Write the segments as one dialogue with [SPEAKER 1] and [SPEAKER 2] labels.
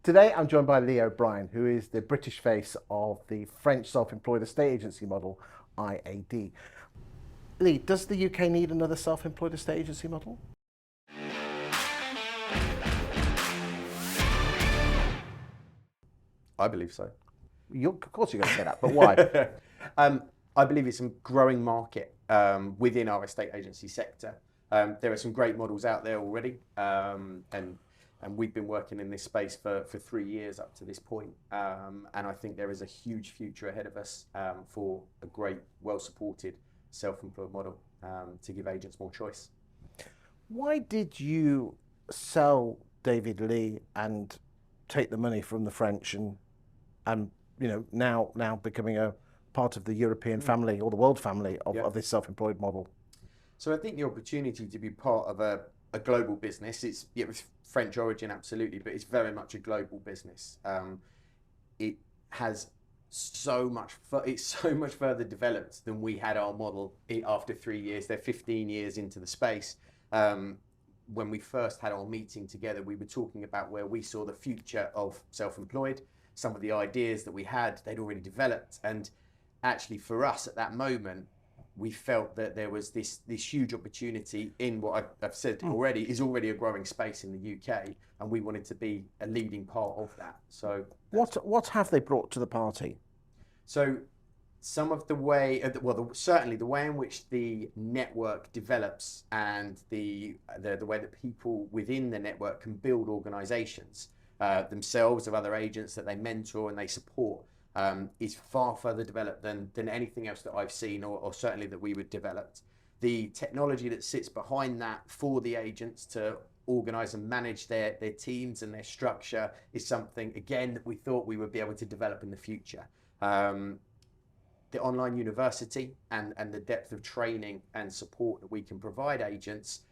[SPEAKER 1] Today, I'm joined by Lee O'Brien, who is the British face of the French self-employed estate agency model, IAD. Lee, does the UK need another self-employed estate agency model?
[SPEAKER 2] I believe so.
[SPEAKER 1] Of course you're going to say that, but why?
[SPEAKER 2] I believe it's a growing market within our estate agency sector. There are some great models out there already, and we've been working in this space for 3 years up to this point. And I think there is a huge future ahead of us for a great, well-supported self-employed model to give agents more choice.
[SPEAKER 1] Why did you sell David Lee and take the money from the French and now becoming a part of the European family or the world family of this self-employed model?
[SPEAKER 2] So I think the opportunity to be part of a global business, it's French origin, absolutely, but it's very much a global business. It has it's so much further developed than we had our model after 3 years. They're 15 years into the space. When we first had our meeting together, we were talking about where we saw the future of self-employed. Some of the ideas that we had, they'd already developed. And actually for us at that moment, we felt that there was this huge opportunity in what I've said already is already a growing space in the UK, and we wanted to be a leading part of that. So
[SPEAKER 1] what have they brought to the party?
[SPEAKER 2] So some of the way, certainly the way in which the network develops and the way that people within the network can build organisations themselves, of other agents that they mentor and they support, is far further developed than anything else that I've seen or certainly that we would develop. The technology that sits behind that for the agents to organise and manage their teams and their structure is something, again, that we thought we would be able to develop in the future. The online university and the depth of training and support that we can provide agents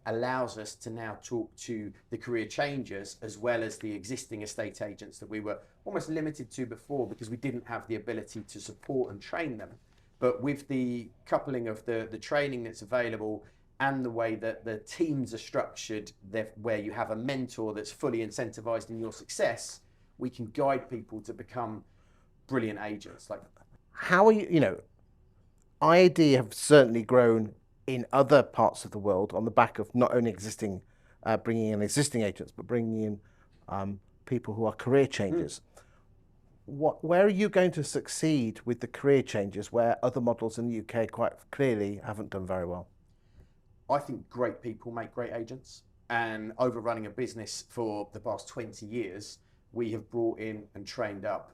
[SPEAKER 2] allows us to now talk to the career changers as well as the existing estate agents that we were almost limited to before because we didn't have the ability to support and train them. But with the coupling of the training that's available and the way that the teams are structured, where you have a mentor that's fully incentivized in your success, we can guide people to become brilliant agents.
[SPEAKER 1] How are IAD have certainly grown in other parts of the world on the back of not only bringing in existing agents, but bringing in people who are career changers. Where are you going to succeed with the career changes where other models in the UK quite clearly haven't done very well?
[SPEAKER 2] I think great people make great agents, and over running a business for the past 20 years, we have brought in and trained up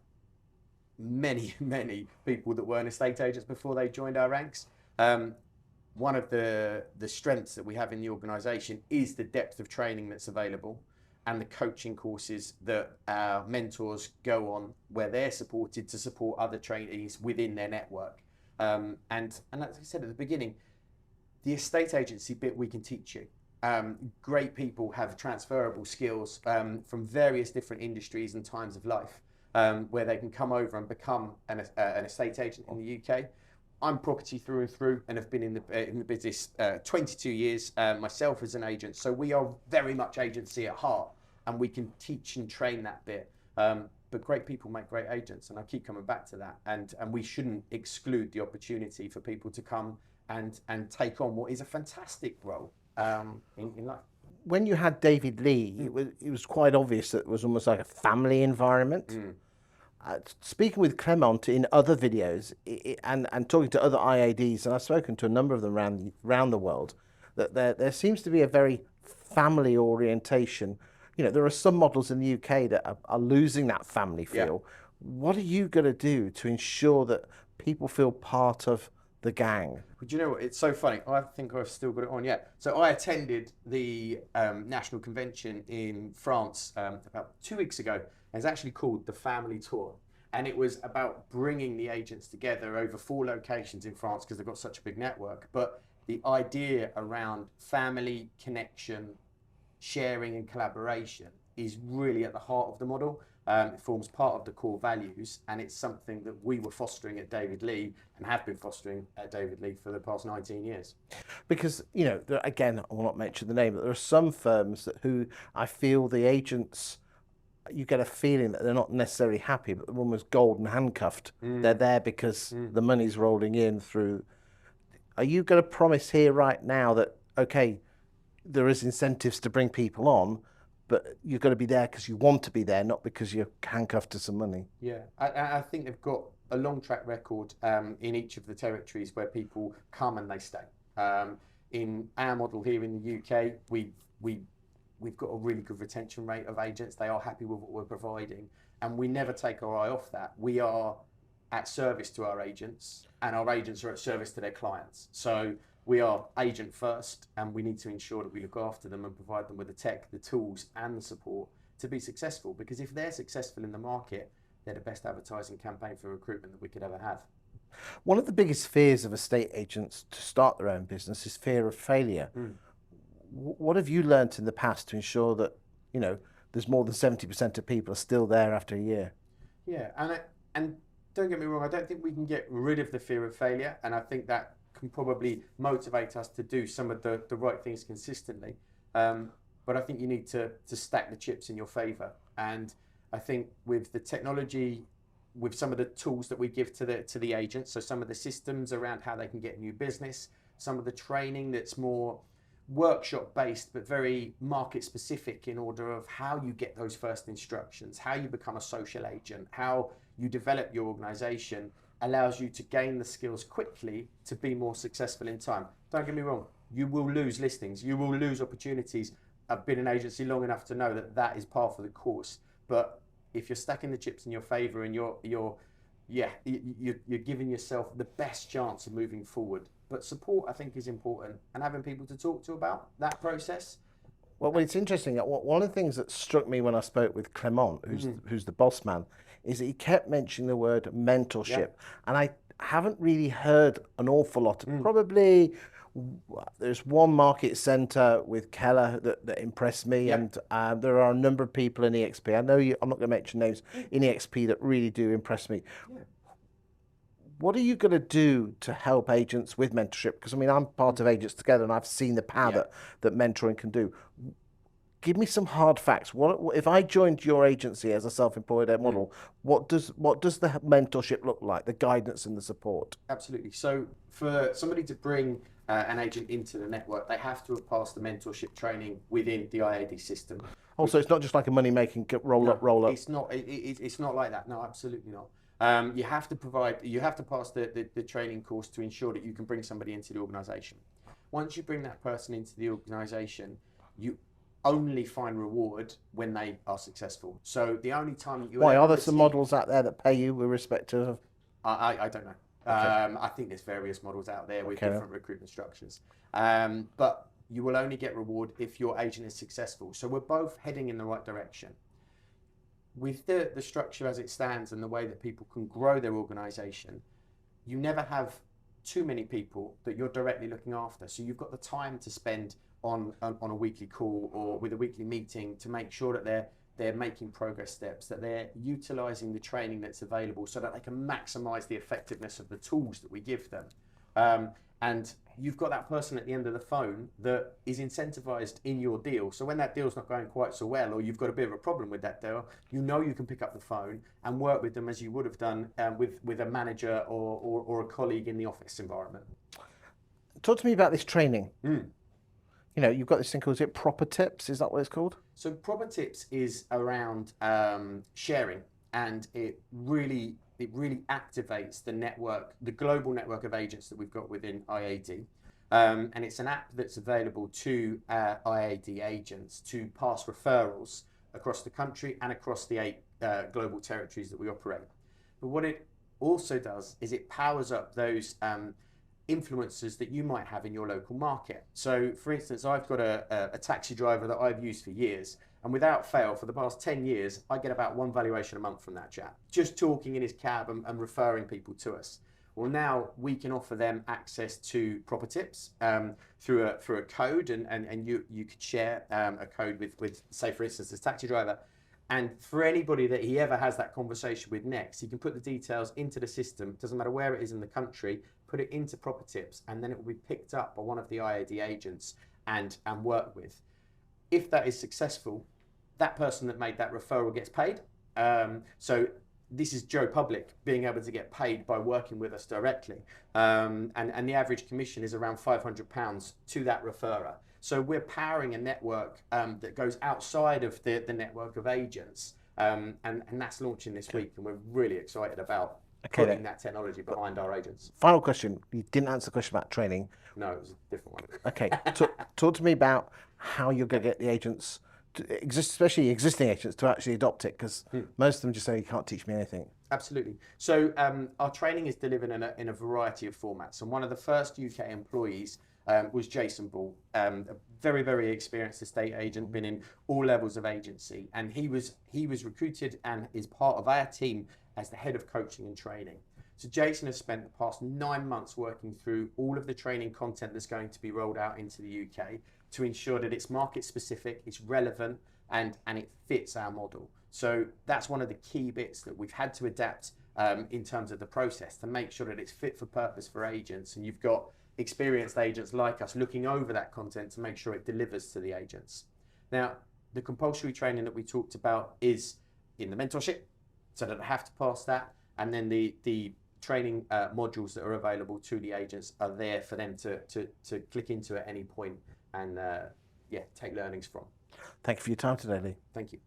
[SPEAKER 2] many people that weren't estate agents before they joined our ranks. One of the strengths that we have in the organisation is the depth of training that's available and the coaching courses that our mentors go on where they're supported to support other trainees within their network. And as I said at the beginning, the estate agency bit we can teach you. Great people have transferable skills from various different industries and times of life. Where they can come over and become an estate agent in the UK. I'm property through and through and have been in the business 22 years myself as an agent. So we are very much agency at heart, and we can teach and train that bit. But great people make great agents, and I keep coming back to that. And we shouldn't exclude the opportunity for people to come and take on what is a fantastic role in life.
[SPEAKER 1] When you had David Lee, it was quite obvious that it was almost like a family environment. Speaking with Clement in other videos and talking to other IADs, and I've spoken to a number of them around the world, that there seems to be a very family orientation. There are some models in the UK that are losing that family feel. Yeah. What are you going to do to ensure that people feel part of the gang?
[SPEAKER 2] But you know what? It's so funny. I think I've still got it on. Yeah. So I attended the national convention in France about 2 weeks ago. It's actually called the Family Tour. And it was about bringing the agents together over 4 locations in France because they've got such a big network. But the idea around family connection, sharing and collaboration is really at the heart of the model. It forms part of the core values, and it's something that we were fostering at David Lee and have been fostering at David Lee for the past 19 years.
[SPEAKER 1] Because, again, I will not mention the name, but there are some firms who I feel the agents you get a feeling that they're not necessarily happy, but they're almost golden handcuffed. They're there because the money's rolling in through. Are you going to promise here right now that, okay, there is incentives to bring people on, but you're going to be there because you want to be there, not because you're handcuffed to some money?
[SPEAKER 2] Yeah, I think they've got a long track record in each of the territories where people come and they stay. In our model here in the UK, we've got a really good retention rate of agents. They are happy with what we're providing, and we never take our eye off that. We are at service to our agents, and our agents are at service to their clients. So we are agent first, and we need to ensure that we look after them and provide them with the tech, the tools, and the support to be successful. Because if they're successful in the market, they're the best advertising campaign for recruitment that we could ever have.
[SPEAKER 1] One of the biggest fears of estate agents to start their own business is fear of failure. What have you learnt in the past to ensure that, there's more than 70% of people are still there after a year?
[SPEAKER 2] Yeah, and don't get me wrong, I don't think we can get rid of the fear of failure, and I think that can probably motivate us to do some of the right things consistently. But I think you need to stack the chips in your favour. And I think with the technology, with some of the tools that we give to the agents, so some of the systems around how they can get new business, some of the training that's more workshop based but very market specific in order of how you get those first instructions, how you become a social agent, how you develop your organisation, allows you to gain the skills quickly to be more successful in time. Don't get me wrong, you will lose listings, you will lose opportunities. I've been an agency long enough to know that that is part of the course. But if you're stacking the chips in your favour and you're giving yourself the best chance of moving forward. But support, I think, is important, and having people to talk to about that process.
[SPEAKER 1] Well, it's interesting. One of the things that struck me when I spoke with Clement, who's the boss man, is that he kept mentioning the word mentorship. And I haven't really heard an awful lot. Probably there's one market centre with Keller that impressed me, and there are a number of people in EXP. I know I'm not going to mention names in EXP that really do impress me. What are you going to do to help agents with mentorship? Because I'm part of Agents Together, and I've seen the power that mentoring can do. Give me some hard facts. What if I joined your agency as a self-employed model? What does the mentorship look like? The guidance and the support.
[SPEAKER 2] Absolutely. So for somebody to bring an agent into the network, they have to have passed the mentorship training within the IAD system.
[SPEAKER 1] Also, it's not just like a money-making roll up.
[SPEAKER 2] It's not. It's not like that. No, absolutely not. You have to pass the training course to ensure that you can bring somebody into the organisation. Once you bring that person into the organisation, you only find reward when they are successful. So the only time that you
[SPEAKER 1] are there some models out there that pay you with respect to?
[SPEAKER 2] I don't know. Okay. I think there's various models out there with different recruitment structures. But you will only get reward if your agent is successful. So we're both heading in the right direction. With the structure as it stands and the way that people can grow their organisation, you never have too many people that you're directly looking after. So you've got the time to spend on a weekly call or with a weekly meeting to make sure that they're making progress steps, that they're utilising the training that's available so that they can maximise the effectiveness of the tools that we give them. And you've got that person at the end of the phone that is incentivized in your deal. So when that deal's not going quite so well, or you've got a bit of a problem with that deal, you can pick up the phone and work with them as you would have done with a manager or a colleague in the office environment.
[SPEAKER 1] Talk to me about this training. You've got this thing called, is it Proper Tips? Is that what it's called?
[SPEAKER 2] So Proper Tips is around sharing, and it really activates the network, the global network of agents that we've got within IAD. And it's an app that's available to IAD agents to pass referrals across the country and across the 8 global territories that we operate. But what it also does is it powers up those influencers that you might have in your local market. So for instance, I've got a taxi driver that I've used for years, and without fail, for the past 10 years, I get about 1 valuation a month from that chap, just talking in his cab and referring people to us. Well, now we can offer them access to Proper Tips through a code, and you could share a code with, say, for instance, this taxi driver. And for anybody that he ever has that conversation with next, he can put the details into the system, doesn't matter where it is in the country, put it into Proper Tips, and then it will be picked up by one of the IAD agents and worked with. If that is successful, that person that made that referral gets paid. So this is Joe Public being able to get paid by working with us directly. And the average commission is around £500 to that referrer. So we're powering a network that goes outside of the network of agents. And that's launching this week. And we're really excited about putting that technology behind our agents.
[SPEAKER 1] Final question. You didn't answer the question about training.
[SPEAKER 2] No, it was a different one.
[SPEAKER 1] Okay. Talk to me about how you're going to get the agents, especially existing agents, to actually adopt it, because most of them just say, you can't teach me anything.
[SPEAKER 2] Absolutely. So our training is delivered in a variety of formats. And one of the first UK employees was Jason Ball, a very, very experienced estate agent, been in all levels of agency. And he was recruited and is part of our team as the head of coaching and training. So Jason has spent the past 9 months working through all of the training content that's going to be rolled out into the UK to ensure that it's market specific, it's relevant, and it fits our model. So that's one of the key bits that we've had to adapt in terms of the process to make sure that it's fit for purpose for agents. And you've got experienced agents like us looking over that content to make sure it delivers to the agents. Now, the compulsory training that we talked about is in the mentorship, so that they have to pass that. And then the training modules that are available to the agents are there for them to click into at any point and take learnings from.
[SPEAKER 1] Thank you for your time today, Lee.
[SPEAKER 2] Thank you.